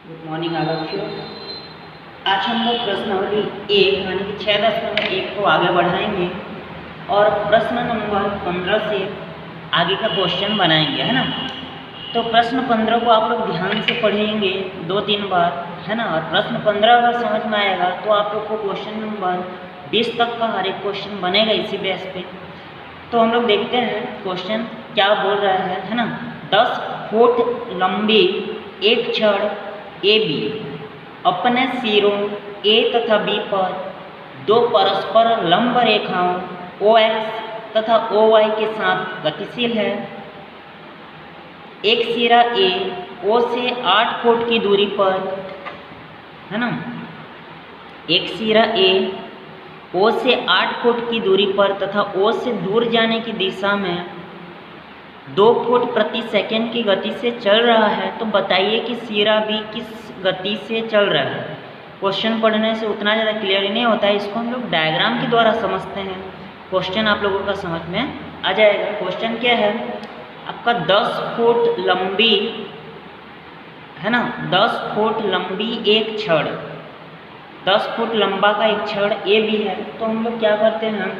Good morning all of you. आज हम लोग प्रश्नावली 1 यानी कि 6.1 को आगे बढ़ाएंगे और प्रश्न नंबर 15 से आगे का क्वेश्चन बनाएंगे, है ना। तो प्रश्न 15 को आप लोग ध्यान से पढ़ेंगे 2-3 बार, है ना। और प्रश्न 15 अगर समझ में आएगा तो आप लोग को क्वेश्चन नंबर 20 तक का हर एक क्वेश्चन बनेगा इसी बेस पे। तो हम लोग देखते हैं क्वेश्चन क्या बोल रहा है ना। 10 फुट लंबी एक छड़ ए बी अपने सिरों ए तथा बी पर दो परस्पर लंब रेखाओं ओ एक्स तथा ओ वाई के साथ गतिशील है। एक सिरा ए ओ से 8 फुट की दूरी पर, है ना। एक सिरा ए ओ से 8 फुट की दूरी पर तथा ओ से दूर जाने की दिशा में 2 फुट प्रति सेकंड की गति से चल रहा है। तो बताइए कि सिरा बी किस गति से चल रहा है। क्वेश्चन पढ़ने से उतना ज़्यादा क्लियर नहीं होता है, इसको हम लोग डायग्राम के द्वारा समझते हैं। क्वेश्चन आप लोगों का समझ में आ जाएगा। क्वेश्चन क्या है आपका, 10 फुट लंबी, है ना, 10 फुट लंबी एक छड़, 10 फुट लंबा का एक छड़ ए भी है। तो हम लोग क्या करते हैं,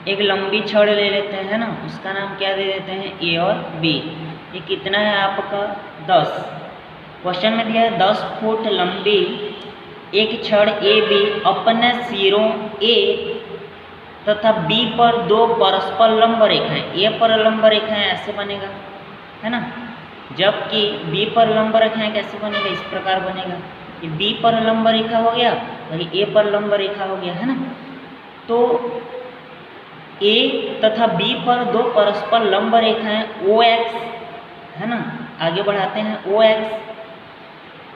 एक लंबी छड़ ले लेते हैं ना, उसका नाम क्या दे देते हैं, ए और बी। ये कितना है आपका 10। क्वेश्चन में दिया है 10 फुट लंबी एक छड़ ए बी अपने सिरों ए तथा बी पर दो परस्पर लंब रेखाएं, ए पर लंब रेखाएं ऐसे बनेगा, है ना। जबकि बी पर लंब रेखाएं कैसे बनेगा, इस प्रकार बनेगा। ये बी पर लंब रेखा हो गया और ये ए पर लंब रेखा हो गया, है ना। तो ए तथा बी पर दो परस्पर लंब रेखाएं ओ एक्स, है ना, आगे बढ़ाते हैं ओ एक्स,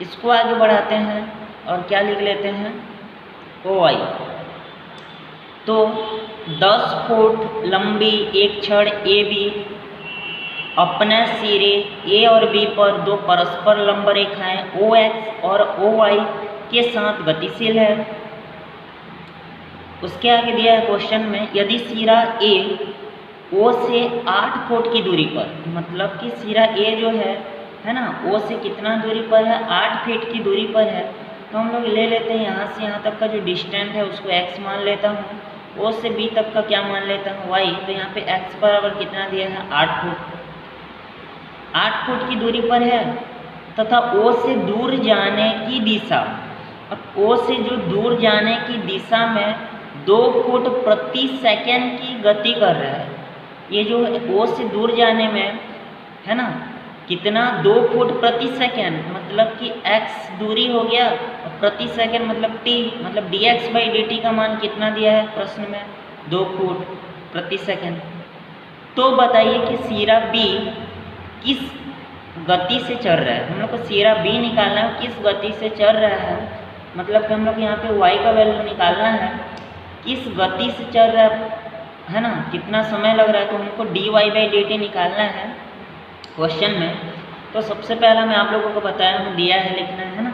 इसको आगे बढ़ाते हैं और क्या लिख लेते हैं, ओ वाई। तो 10 फुट लंबी एक छड़ ए बी अपने सिरे ए और बी पर दो परस्पर लंब रेखाएं ओ एक्स और ओ वाई के साथ गतिशील है। उसके आगे दिया है क्वेश्चन में, यदि सिरा ए ओ से 8 फुट की दूरी पर, मतलब कि सिरा ए जो है ना, ओ से कितना दूरी पर है, 8 फीट की दूरी पर है। तो हम लोग ले लेते हैं यहाँ से यहाँ तक का जो डिस्टेंस है उसको x मान लेता हूँ, ओ से बी तक का क्या मान लेता हूँ, y। तो यहाँ पे x बराबर कितना दिया है, 8 फुट, 8 फुट की दूरी पर है तथा ओ से दूर जाने की दिशा, अब ओ से जो दूर जाने की दिशा में 2 फुट प्रति सेकंड की गति कर रहा है। ये जो ओ से दूर जाने में, है ना, कितना, 2 फुट प्रति सेकंड, मतलब कि x दूरी हो गया और प्रति सेकंड मतलब t, मतलब dx/dt का मान कितना दिया है प्रश्न में, 2 फुट प्रति सेकंड। तो बताइए कि सिरा b किस गति से चल रहा है। हम लोग को सिरा b निकालना है, किस गति से चल रहा है, मतलब कि हम लोग यहाँ पे y का वैल्यू निकालना है, किस गति से चल रहा है ना, कितना समय लग रहा है। तो हमको dy/dt निकालना है क्वेश्चन में। तो सबसे पहला मैं आप लोगों को बताया हूँ, दिया है लिखना है ना,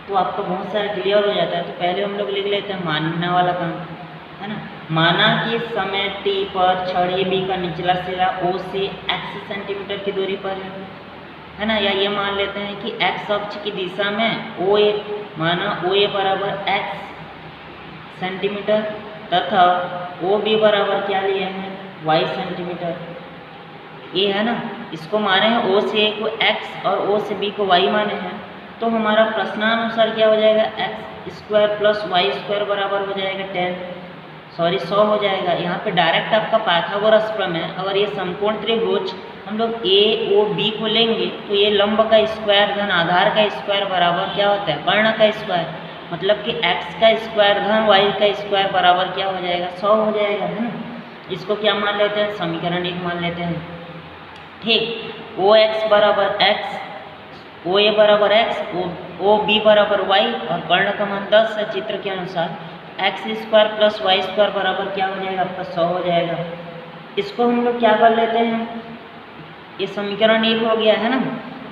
तो आपको बहुत सारा क्लियर हो जाता है। तो पहले हम लोग लिख लेते हैं मानने वाला काम, है ना। माना कि समय t पर छड़ ए बी का निचला सिरा o से x सेंटीमीटर की दूरी पर है ना। या ये मान लेते हैं कि x अक्ष की दिशा में o a, माना o a बराबर x सेंटीमीटर तथा ओ बी बराबर क्या लिए हैं, y सेंटीमीटर, ये है ना। इसको माने हैं ओ से ए को x और ओ से बी को y माने हैं। तो हमारा प्रश्नानुसार क्या हो जाएगा, x² + y² बराबर हो जाएगा 100 हो जाएगा। यहाँ पे डायरेक्ट आपका पाइथागोरस प्रमेय, अगर ये समकोण त्रिभुज हम लोग ए ओ बी को लेंगे तो ये लंब का स्क्वायर धन आधार का स्क्वायर बराबर क्या होता है, कर्ण का स्क्वायर, मतलब कि x का स्क्वायर धन y का स्क्वायर बराबर क्या हो जाएगा, 100 हो जाएगा, है ना। इसको क्या मान लेते हैं, समीकरण 1 मान लेते हैं, ठीक। ओ एक्स बराबर x, ओ ए बराबर x, ओ बी बराबर y और कर्ण का मान 10 है चित्र के अनुसार। x² + y² बराबर क्या हो जाएगा आपका, 100 हो जाएगा। इसको हम लोग क्या कर लेते हैं, ये समीकरण 1 हो गया, है ना।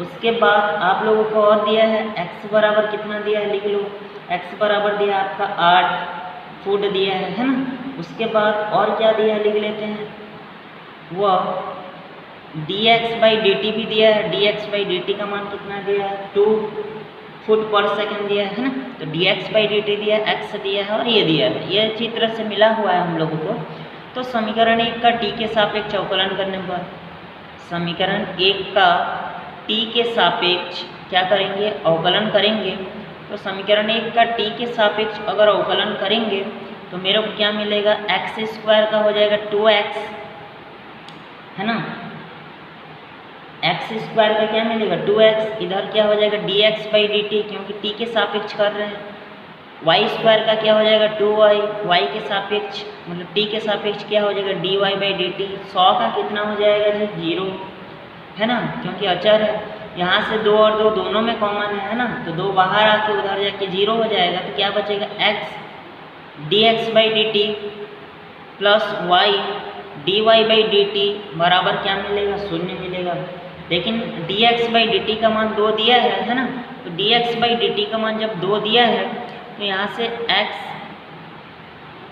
उसके बाद आप लोगों को और दिया है x बराबर कितना दिया है, लिख लो, x बराबर दिया आपका 8 फुट दिया है ना। उसके बाद और क्या दिया है लिख लेते हैं, वह dx/dt भी दिया है, dx/dt का मान कितना दिया है 2 फुट पर सेकंड दिया है ना। तो dx/dt दिया है, x दिया है और ये दिया है, ये अच्छी तरह से मिला हुआ है हम लोगों को। तो समीकरण 1 का t के सापेक्ष अवकलन करने पर, समीकरण 1 का t के सापेक्ष क्या करेंगे, अवकलन करेंगे। तो समीकरण 1 का t के सापेक्ष अगर अवकलन करेंगे तो मेरे को क्या मिलेगा, x² का हो जाएगा 2x, है ना। x² का क्या मिलेगा 2x, इधर क्या हो जाएगा dx/dt, क्योंकि t के सापेक्ष कर रहे हैं। y² का क्या हो जाएगा 2y, y के सापेक्ष मतलब t के सापेक्ष क्या हो जाएगा dy/dt। 100 का कितना हो जाएगा जी 0, है ना, क्योंकि अचर है। यहाँ से 2 और 2 दोनों में कॉमन है ना, तो 2 बाहर आके उधर जाके 0 हो जाएगा। तो क्या बचेगा x dx/dt plus y dy/dt बराबर क्या मिलेगा, 0 मिलेगा। लेकिन dx/dt का मान 2 दिया है ना, तो dx/dt का मान जब 2 दिया है तो यहाँ से x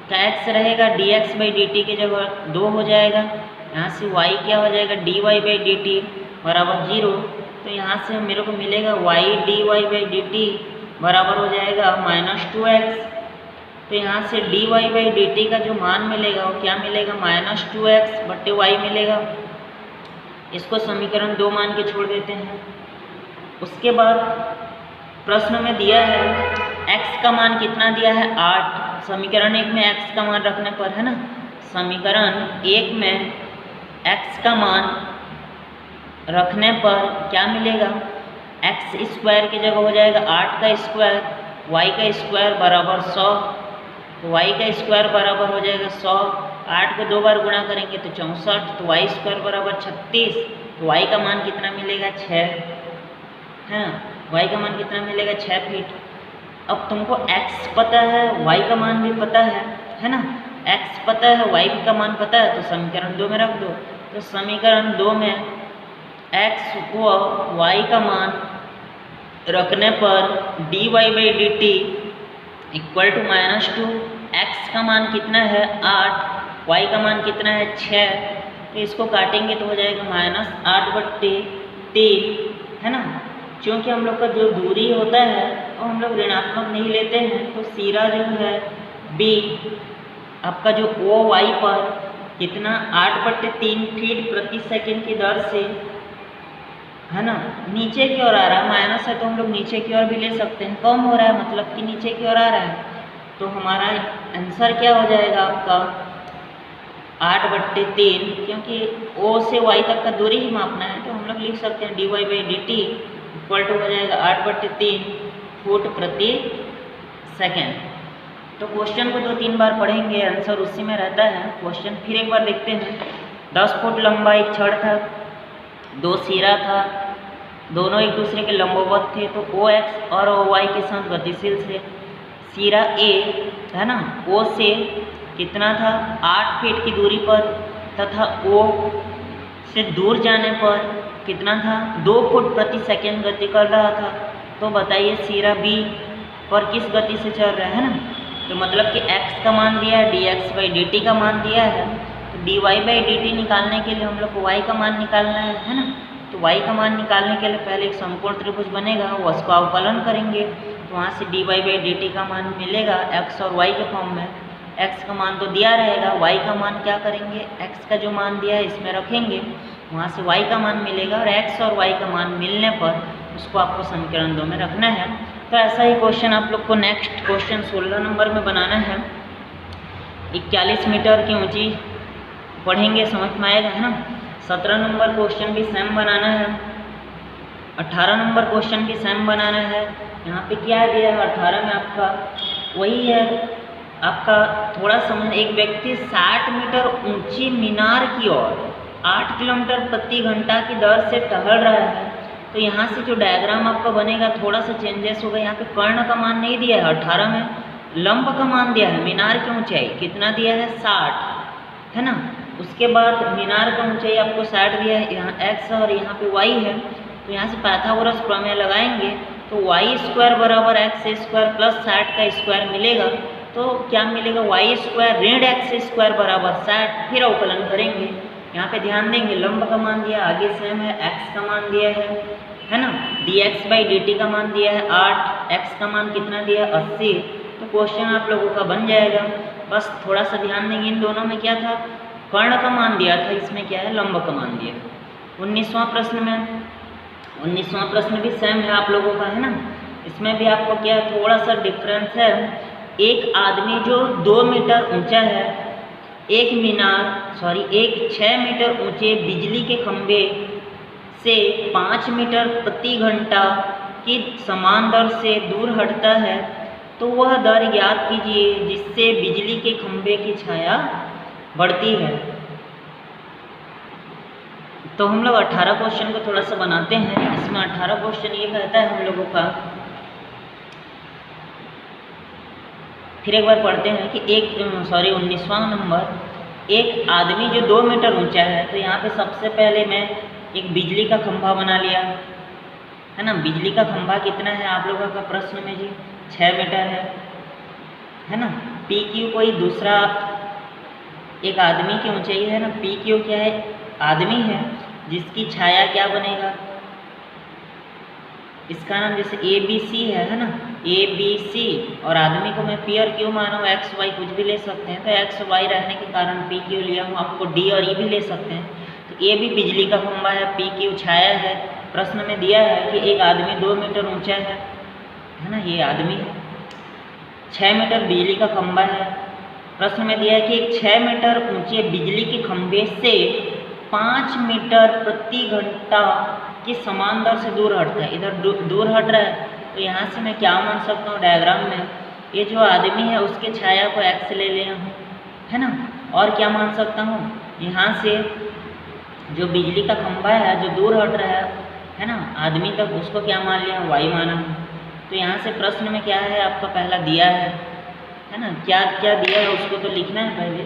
का x रहेगा, dx/dt की जगह 2 हो जाएगा। यहाँ से y क्या हो जाएगा dy/dt बराबर 0। तो यहाँ से मेरे को मिलेगा y dy/dt बराबर हो जाएगा -2x। तो यहाँ से dy/dt का जो मान मिलेगा वो क्या मिलेगा -2x/y मिलेगा। इसको समीकरण 2 मान के छोड़ देते हैं। उसके बाद प्रश्न में दिया है x का मान कितना दिया है 8। समीकरण 1 में x का मान रखने पर, है ना, समीकरण 1 में x का मान रखने पर क्या मिलेगा, x² की जगह हो जाएगा 8 का स्क्वायर, y का स्क्वायर बराबर 100। तो y का स्क्वायर बराबर हो जाएगा 100, 8 को 2 बार गुणा करेंगे तो 64, तो y² बराबर 36। तो y का मान कितना मिलेगा 6, है ना, y का मान कितना मिलेगा 6 फीट। अब तुमको x पता है, y का मान भी पता है ना, x पता है y का मान पता है, तो समीकरण 2 में रख दो। तो समीकरण 2 में x व y का मान रखने पर dy/dt इक्वल टू -2, x का मान कितना है 8, y का मान कितना है 6। तो इसको काटेंगे तो हो जाएगा -8/3, है ना। क्योंकि हम लोग का जो दूरी होता है वो हम लोग ऋणात्मक नहीं लेते हैं, तो सिरा जो है b आपका जो OY पर कितना 8/3 फीट प्रति सेकंड की दर से, है ना, नीचे की ओर आ रहा है। माइनस है तो हम लोग नीचे की ओर भी ले सकते हैं, कम हो रहा है मतलब कि नीचे की ओर आ रहा है। तो हमारा आंसर क्या हो जाएगा आपका 8/3, क्योंकि O से Y तक का दूरी ही मापना है, तो हम लोग लिख सकते हैं dy/dt इक्वल टू हो जाएगा 8/3 फुट प्रति सेकेंड। तो क्वेश्चन को 2-3 बार पढ़ेंगे, आंसर उसी में रहता है। क्वेश्चन फिर एक बार देखते हैं। 10 फुट लंबा एक छड़ था, 2 सिरा था, दोनों एक दूसरे के लंबवत थे, तो OX और OY के साथ गतिशील थे। सिरा A, है ना, O से कितना था 8 फीट की दूरी पर, तथा O से दूर जाने पर कितना था 2 फुट प्रति सेकंड गति कर रहा था। तो बताइए सिरा B पर किस गति से चल रहा है ना। तो मतलब कि x का मान दिया है, dx/dt का मान दिया है, तो dy/dt निकालने के लिए हम लोग को y का मान निकालना है ना। तो y का मान निकालने के लिए पहले एक समकोण त्रिभुज बनेगा, वो उसको अवकलन करेंगे, तो वहाँ से dy/dt का मान मिलेगा x और y के फॉर्म में। x का मान तो दिया रहेगा, y का मान क्या करेंगे, x का जो मान दिया है इसमें रखेंगे, वहाँ से y का मान मिलेगा, और x और y का मान मिलने पर उसको आपको समीकरण 2 में रखना है। तो ऐसा ही क्वेश्चन आप लोग को नेक्स्ट क्वेश्चन 16 नंबर में बनाना है। 41 मीटर की ऊंची पढ़ेंगे, समझ में आएगा, है ना। 17 नंबर क्वेश्चन भी सेम बनाना है, 18 नंबर क्वेश्चन भी सेम बनाना है। यहाँ पे क्या दिया है 18 में आपका वही है, आपका थोड़ा समझ। एक व्यक्ति 60 मीटर ऊंची मीनार की ओर 8 किलोमीटर प्रति घंटा की दर से टहल रहा है। तो यहाँ से जो डायग्राम आपका बनेगा थोड़ा सा चेंजेस होगा। यहाँ पे कर्ण का मान नहीं दिया है 18 में, लंब का मान दिया है। मीनार की ऊंचाई कितना दिया है 60, है ना। उसके बाद मीनार का ऊंचाई आपको 60 दिया है, यहाँ x और यहाँ पे y है। तो यहाँ से पाइथागोरस प्रमेय लगाएंगे तो y² बराबर x² प्लस 60 का स्क्वायर मिलेगा। तो क्या मिलेगा y² ऋण x² बराबर 60। फिर अवकलन करेंगे यहाँ पे ध्यान देंगे लंब का मान दिया आगे सेम है, x का मान दिया है ना, dx/dt का मान दिया है 8, x का मान कितना दिया 80। तो क्वेश्चन आप लोगों का बन जाएगा। बस थोड़ा सा ध्यान देंगे, इन दोनों में क्या था, कर्ण का मान दिया था, इसमें क्या है लंब का मान दिया। 19वां प्रश्न भी सेम है आप लोगों का, है ना। इसमें भी आपको क्या थोड़ा सा डिफरेंस है। एक आदमी जो 2 मीटर ऊंचा है, एक 6 मीटर ऊंचे बिजली के खंभे से 5 मीटर प्रति घंटा की समान दर से दूर हटता है, तो वह दर ज्ञात कीजिए जिससे बिजली के खंभे की छाया बढ़ती है। तो हम लोग 18 क्वेश्चन को थोड़ा सा बनाते हैं। इसमें 18 क्वेश्चन ये कहता है हम लोगों का, फिर एक बार पढ़ते हैं कि 19वां नंबर, एक आदमी जो 2 मीटर ऊंचा है, तो यहाँ पे सबसे पहले मैं एक बिजली का खंभा बना लिया, है ना। बिजली का खंभा कितना है आप लोगों का प्रश्न में जी 6 मीटर है ना। पी क्यू कोई दूसरा एक आदमी की ऊंचाई है ना, पी क्यू क्या है, आदमी है जिसकी छाया क्या बनेगा, इसका नाम जैसे ए बी सी है ना, ए बी सी, और आदमी को मैं पी और क्यू माना हूँ, एक्स वाई कुछ भी ले सकते हैं, तो एक्स वाई रहने के कारण पी क्यू लिया हूँ। आपको डी और ई भी ले सकते हैं। तो ए भी बिजली का खंभा है, पी क्यू छाया है। प्रश्न में दिया है कि एक आदमी 2 मीटर ऊंचा है ना, ये आदमी है, 6 मीटर बिजली का खंभा है। प्रश्न में दिया है कि एक 6 मीटर ऊंचे बिजली के खंभे से 5 मीटर प्रति घंटा की समान दर से दूर हटता है। इधर दूर हट रहा है, तो यहाँ से मैं क्या मान सकता हूँ, डायग्राम में ये जो आदमी है उसके छाया को एक्स ले लिया हूँ, है ना। और क्या मान सकता हूँ, यहाँ से जो बिजली का खंभा है जो दूर हट रहा है ना, आदमी तक, उसको क्या मान लिया, वाई माना है। तो यहाँ से प्रश्न में क्या है आपका पहला दिया है ना, क्या क्या दिया है उसको तो लिखना है पहले।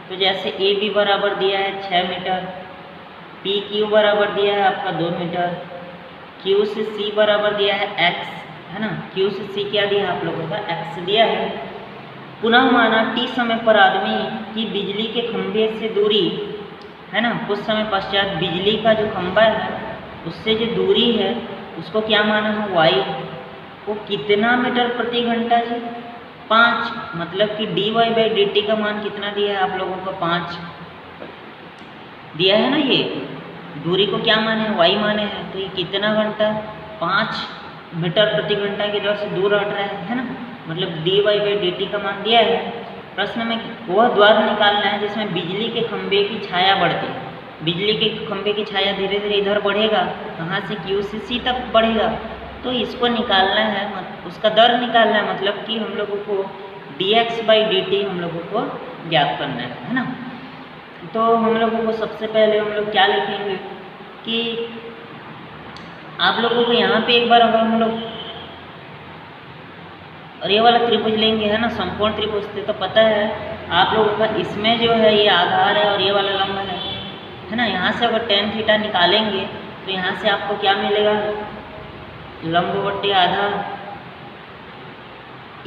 तो जैसे ए बी बराबर दिया है 6 मीटर, पी क्यू बराबर दिया है आपका 2 मीटर, क्यू से सी बराबर दिया है एक्स, है ना। क्यू से सी क्या दिया आप लोगों का, एक्स दिया है। पुनः माना टी समय पर आदमी की बिजली के खंभे से दूरी, है ना, कुछ समय पश्चात बिजली का जो खंभा है उससे जो दूरी है उसको क्या माना है, वाई। वो कितना मीटर प्रति घंटा जी, 5, मतलब कि dy/dt का मान कितना दिया है आप लोगों को, 5 दिया है ना। ये दूरी को क्या माने हैं, वाई माने हैं। तो ये कितना घंटा, 5 मीटर प्रति घंटा की दर से दूर हट रहा है ना, मतलब dy/dt का मान दिया है। प्रश्न में वह द्वार निकालना है जिसमें बिजली के खंभे की छाया बढ़ती है। बिजली के खंभे की छाया धीरे धीरे इधर बढ़ेगा, कहाँ से, क्यू से सी तक बढ़ेगा। तो इसको निकालना है, उसका दर निकालना है, मतलब कि हम लोगों को dx/dt हम लोगों को ज्ञात करना है ना। तो हम लोगों को सबसे पहले हम लोग क्या लिखेंगे कि आप लोगों को यहाँ पे एक बार अगर हम लोग और ये वाला त्रिभुज लेंगे, है ना, समकोण त्रिभुज से, तो पता है आप लोगों का इसमें जो है ये आधार है और ये वाला लंब है ना। यहाँ से अगर tan थीटा निकालेंगे तो यहाँ से आपको क्या मिलेगा, लंब बट्टे आधार।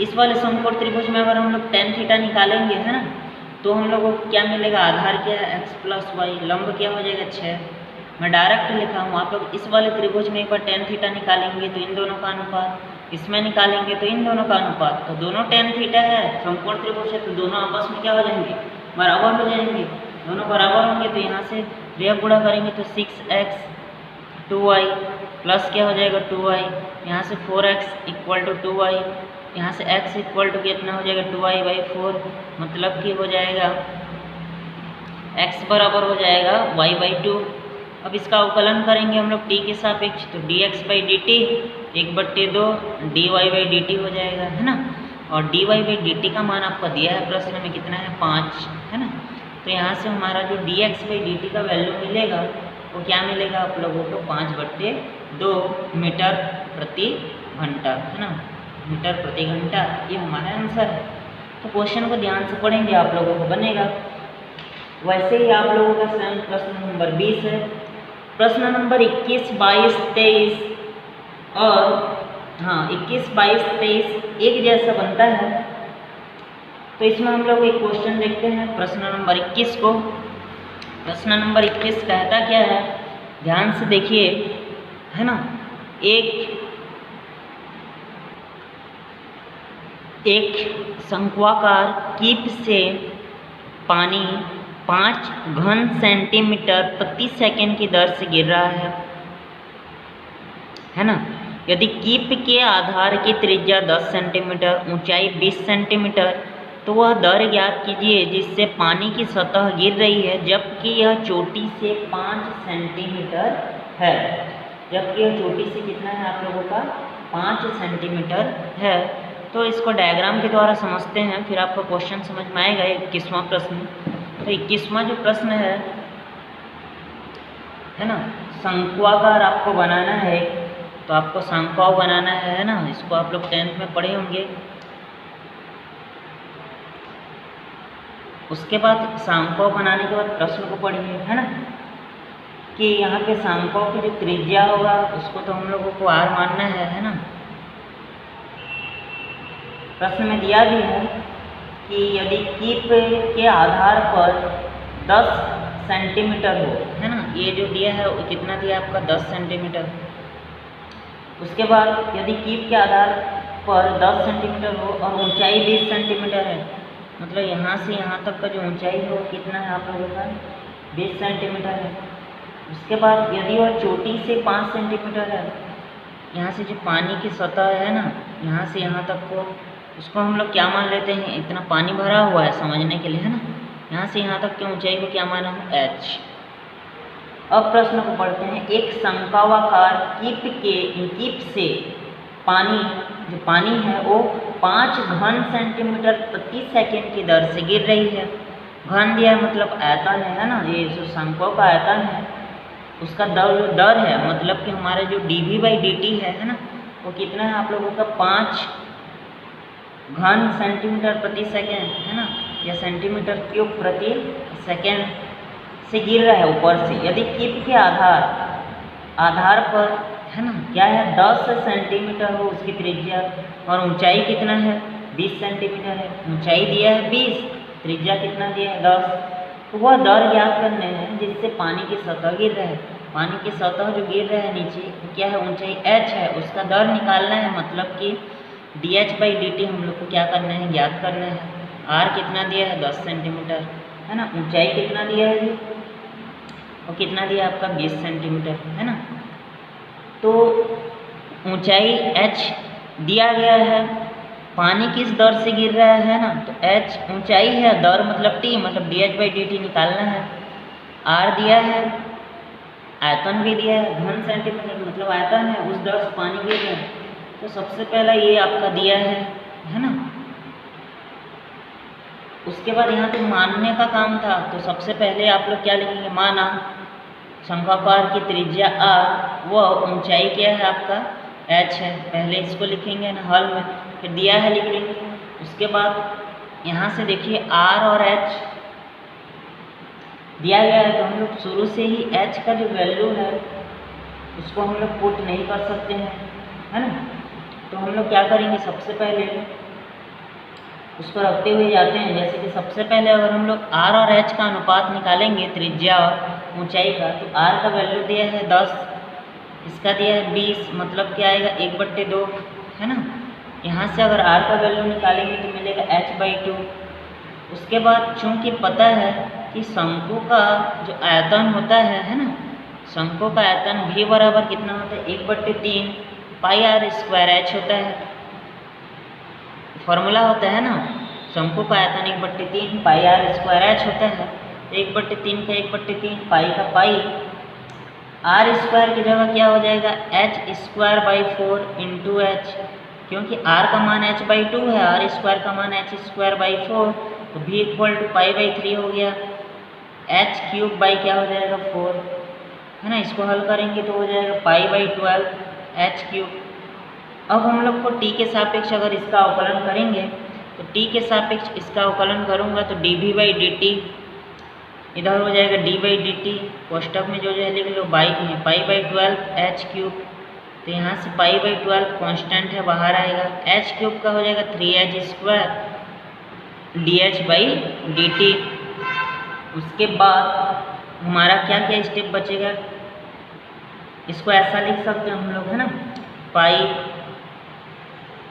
इस वाले समकोण त्रिभुज में अगर हम लोग tan थीटा निकालेंगे, है ना, तो हम लोगों को क्या मिलेगा, आधार क्या है x + y, लंब क्या हो जाएगा 6। मैं डायरेक्ट लिखा हूँ। आप लोग इस वाले त्रिभुज में एक बार tan थीटा निकालेंगे तो इन दोनों का अनुपात, इसमें निकालेंगे तो इन दोनों का अनुपात, तो दोनों tan थीटा है, समकोण त्रिभुज है, तो दोनों आपस में क्या हो जाएंगे, बराबर हो जाएंगे। दोनों बराबर होंगे तो यहाँ से रेख गुणा करेंगे तो 6x 2y प्लस क्या हो जाएगा 2y, यहाँ से 4x = 2y, यहाँ से x = कितना हो जाएगा 2y/4, मतलब कि हो जाएगा x बराबर हो जाएगा y/2। अब इसका अवकलन करेंगे हम लोग t के सापेक्ष, तो dx/dt 1/2 dy/dt हो जाएगा, है ना। और dy/dt का मान आपका दिया है प्रश्न में कितना है, 5, है ना। तो यहाँ से हमारा जो dx/dt का वैल्यू मिलेगा वो क्या मिलेगा आप लोगों को, 5/2 मीटर प्रति घंटा, है ना, मीटर प्रति घंटा, ये हमारा आंसर है। तो क्वेश्चन को ध्यान से पढ़ेंगे आप लोगों को बनेगा। वैसे ही आप लोगों का सेम प्रश्न नंबर 20 है। प्रश्न नंबर 21, 22, 23 और 21, 22, 23 एक जैसा बनता है। तो इसमें हम लोग एक क्वेश्चन देखते हैं प्रश्न नंबर 21 को। प्रश्न नंबर 21 कहता क्या है, ध्यान से देखिए, है ना। एक शंक्वाकार कीप से पानी 5 घन सेंटीमीटर प्रति सेकंड की दर से गिर रहा है ना। यदि कीप के आधार की त्रिज्या 10 सेंटीमीटर, ऊंचाई 20 सेंटीमीटर, तो वह दर ज्ञात कीजिए जिससे पानी की सतह गिर रही है, जबकि यह चोटी से 5 सेंटीमीटर है। जबकि यह चोटी से कितना है आप लोगों का, 5 सेंटीमीटर है। तो इसको डायग्राम के द्वारा समझते हैं, फिर आपको क्वेश्चन समझ में आएगा। 21वां प्रश्न, तो 21वां जो प्रश्न है ना, शंक्वाकार आपको बनाना है, तो आपको शंक्वाव बनाना है ना। इसको आप लोग 10th में पढ़े होंगे। उसके बाद शंक्वाव बनाने के बाद प्रश्न को पढ़िए, है ना, कि यहाँ पे शंक्वाव की जो त्रिज्या होगा उसको तो हम लोगों को r मानना है ना। प्रश्न में दिया भी है कि यदि कीप के आधार पर 10 सेंटीमीटर हो, है ना, ये जो दिया है वो कितना दिया आपका 10 सेंटीमीटर। उसके बाद यदि कीप के आधार पर 10 सेंटीमीटर हो और ऊंचाई 20 सेंटीमीटर है, मतलब यहाँ से यहाँ तक का जो ऊंचाई हो कितना है आप लोगों का, 20 सेंटीमीटर है। उसके बाद यदि वह चोटी से 5 सेंटीमीटर है, यहाँ से जो पानी की सतह है ना, यहाँ से यहाँ तक को, उसको हम लोग क्या मान लेते हैं, इतना पानी भरा हुआ है समझने के लिए, है ना। यहाँ से यहाँ तक की ऊंचाई को क्या माना है, h। अब प्रश्न को पढ़ते हैं। एक शंक्वाकार कीप से पानी, जो पानी है वो 5 घन सेंटीमीटर प्रति सेकंड की दर से गिर रही है। घन दिया है मतलब आयतन है ना, ये जो शंक्वाव का आयतन है उसका दर है, मतलब कि हमारे जो dV/dt है ना, वो कितना है आप लोगों का 5 घन सेंटीमीटर प्रति सेकंड, है ना, या सेंटीमीटर क्यूब प्रति सेकंड से गिर रहा है ऊपर से। यदि कीप के आधार पर, है ना, क्या है 10 सेंटीमीटर हो उसकी त्रिज्या और ऊंचाई कितना है 20 सेंटीमीटर है। ऊंचाई दिया है 20, त्रिज्या कितना दिया है 10, तो वह दर ज्ञात करने हैं जिससे पानी की सतह गिर रहा है। पानी की सतह जो गिर रहा है नीचे, तो क्या है ऊंचाई h है, उसका दर निकालना है, मतलब कि dH/dt हम लोग को क्या करना है, ज्ञात करना है। r कितना दिया है 10 सेंटीमीटर, है ना। ऊंचाई कितना दिया है जी, और कितना दिया आपका 20 सेंटीमीटर, है ना। तो ऊंचाई h दिया गया है, पानी किस दर से गिर रहा है ना, तो h ऊंचाई है, दर मतलब t, मतलब dH/dt निकालना है। r दिया है, आयतन भी दिया है, घन सेंटीमीटर मतलब आयतन है, उस दर से पानी गिर रहा है। तो सबसे पहला ये आपका दिया है ना। उसके बाद यहाँ पे मानने का काम था, तो सबसे पहले आप लोग क्या लिखेंगे, माना शंक्वाकार की त्रिज्या r, वह ऊंचाई क्या है आपका h है, पहले इसको लिखेंगे ना हल में, फिर दिया है लिख लेंगे। उसके बाद यहाँ से देखिए r और h दिया गया है, तो हम लोग शुरू से ही h का जो वैल्यू है उसको हम लोग पुट नहीं कर सकते हैं, है ना। तो हम लोग क्या करेंगे, सबसे पहले उसको रखते हुए जाते हैं। जैसे कि सबसे पहले अगर हम लोग r और h का अनुपात निकालेंगे, त्रिज्या और ऊंचाई का, तो r का वैल्यू दिया है 10, इसका दिया है 20, मतलब क्या आएगा 1/2, है ना। यहाँ से अगर r का वैल्यू निकालेंगे तो मिलेगा h/2। उसके बाद चूँकि पता है कि शंकु का जो आयतन होता है ना, शंकु का आयतन v बराबर कितना होता है 1/3 पाई r² h होता है, फॉर्मूला होता है ना, शंकु का आयतन 1/3 पाई r² h होता है। 1/3 का 1/3 पाई का पाई, r² की जगह क्या हो जाएगा h²/4 इंटू h, क्योंकि r का मान h/2 है, r² का मान h²/4, तो v = पाई/3 हो गया। h³ क्या हो जाएगा 4, है ना। इसको हल करेंगे तो हो जाएगा पाई/12 h³। अब हम लोग को t के सापेक्ष अगर इसका अवकलन करेंगे, तो t के सापेक्ष इसका अवकलन करूँगा तो dv/dt इधर हो जाएगा d/dt, कोष्टक में जो है लिख लो पाई/12 h³। तो यहाँ से पाई/12 कांस्टेंट है, बाहर आएगा, h³ का हो जाएगा 3h² dH/dt। उसके बाद हमारा क्या क्या स्टेप बचेगा, इसको ऐसा लिख सकते हैं हम लोग, है ना, पाई,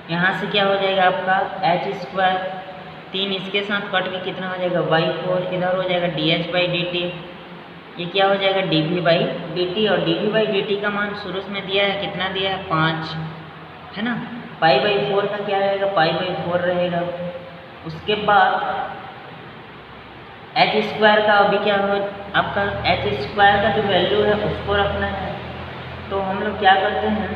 यहाँ से क्या हो जाएगा आपका h², 3 इसके साथ कट के कितना हो जाएगा y4, इधर हो जाएगा dh/dt, ये क्या हो जाएगा dv/dt, और dv/dt का मान शुरू में दिया है, कितना दिया है 5, है ना। π/4 का क्या रहेगा, π/4 रहेगा। उसके बाद h² का अभी क्या हो, आपका h² का जो वैल्यू है उसको रखना है, तो हम लोग क्या करते हैं,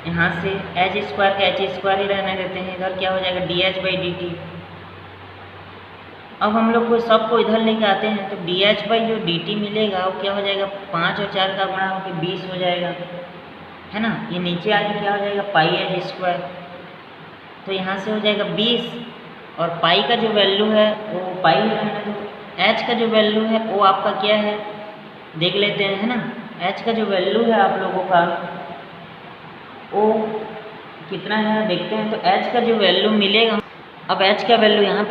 यहाँ से h² का h² ही रहने देते हैं, इधर क्या हो जाएगा dh/dt। अब हम लोग को सबको इधर लेके आते हैं, तो dh/dt मिलेगा, वो क्या हो जाएगा 5 और 4 का बड़ा होकर 20 हो जाएगा, है ना। ये नीचे आके क्या हो जाएगा πh², तो यहाँ से हो जाएगा 20, और पाई का जो वैल्यू है वो पाई रहने दो, h का जो वैल्यू है वो आपका क्या है देख लेते हैं, है ना। h का जो वैल्यू है आप लोगों का वो कितना है देखते हैं, तो h का जो वैल्यू मिलेगा, अब h का वैल्यू यहाँ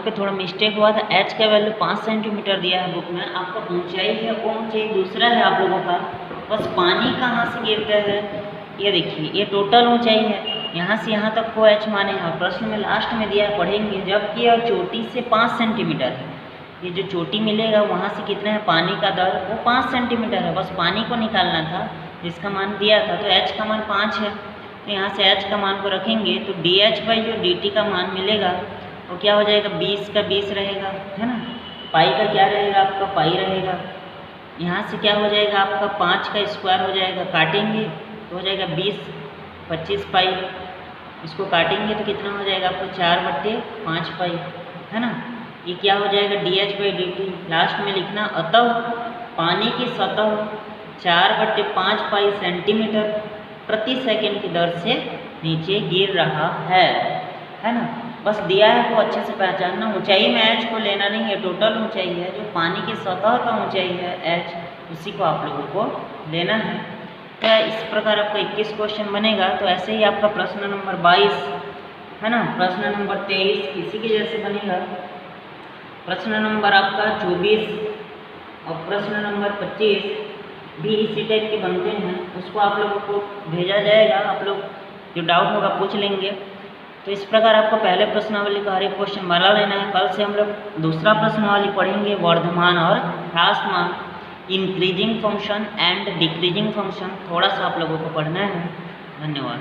पे थोड़ा मिस्टेक हुआ था, h का वैल्यू 5 सेंटीमीटर दिया है बुक में, आपका ऊंचाई है वो ऊंचाई दूसरा है आप लोगों का, बस पानी कहाँ से गिरता है ये देखिए, ये टोटल ऊंचाई है, यहाँ से यहाँ तक को h माने हैं, प्रश्न में लास्ट में दिया है पढ़ेंगे, जबकि यह चोटी से 5 सेंटीमीटर है, ये जो चोटी मिलेगा वहाँ से कितना है पानी का दर वो 5 सेंटीमीटर है, बस पानी को निकालना था जिसका मान दिया था, तो h का मान 5 है, तो यहाँ से h का मान को रखेंगे, तो dh/dt का मान मिलेगा वो क्या हो जाएगा 20 का 20 रहेगा, है ना। पाई का क्या रहेगा आपका पाई रहेगा, यहाँ से क्या हो जाएगा आपका 5 का स्क्वायर हो जाएगा, काटेंगे तो हो जाएगा 20, 25 पाई, इसको काटेंगे तो कितना हो जाएगा आपको 4/5 पाई, है ना। ये क्या हो जाएगा dh/dt, लास्ट में लिखना, अतः पानी की सतह 4/5 पाई सेंटीमीटर प्रति सेकंड की दर से नीचे गिर रहा है ना। बस दिया है वो अच्छे से पहचानना, ऊंचाई में h को लेना नहीं है, टोटल ऊंचाई है, जो पानी की सतह का ऊंचाई है h, उसी को आप लोगों को लेना है। तो इस प्रकार आपका 21 क्वेश्चन बनेगा। तो ऐसे ही आपका प्रश्न नंबर 22, है ना, प्रश्न नंबर 23 इसी के जैसे बनेगा, प्रश्न नंबर आपका 24 और प्रश्न नंबर 25 भी इसी टाइप के बनते हैं, उसको आप लोगों को भेजा जाएगा, आप लोग जो डाउट होगा पूछ लेंगे। तो इस प्रकार आपको पहले प्रश्नावली का हर एक क्वेश्चन बना लेना है। कल से हम लोग दूसरा प्रश्नावली पढ़ेंगे, वर्धमान और ह्रासमान, increasing function and decreasing function, थोड़ा सा आप लोगों को पढ़ना है। धन्यवाद।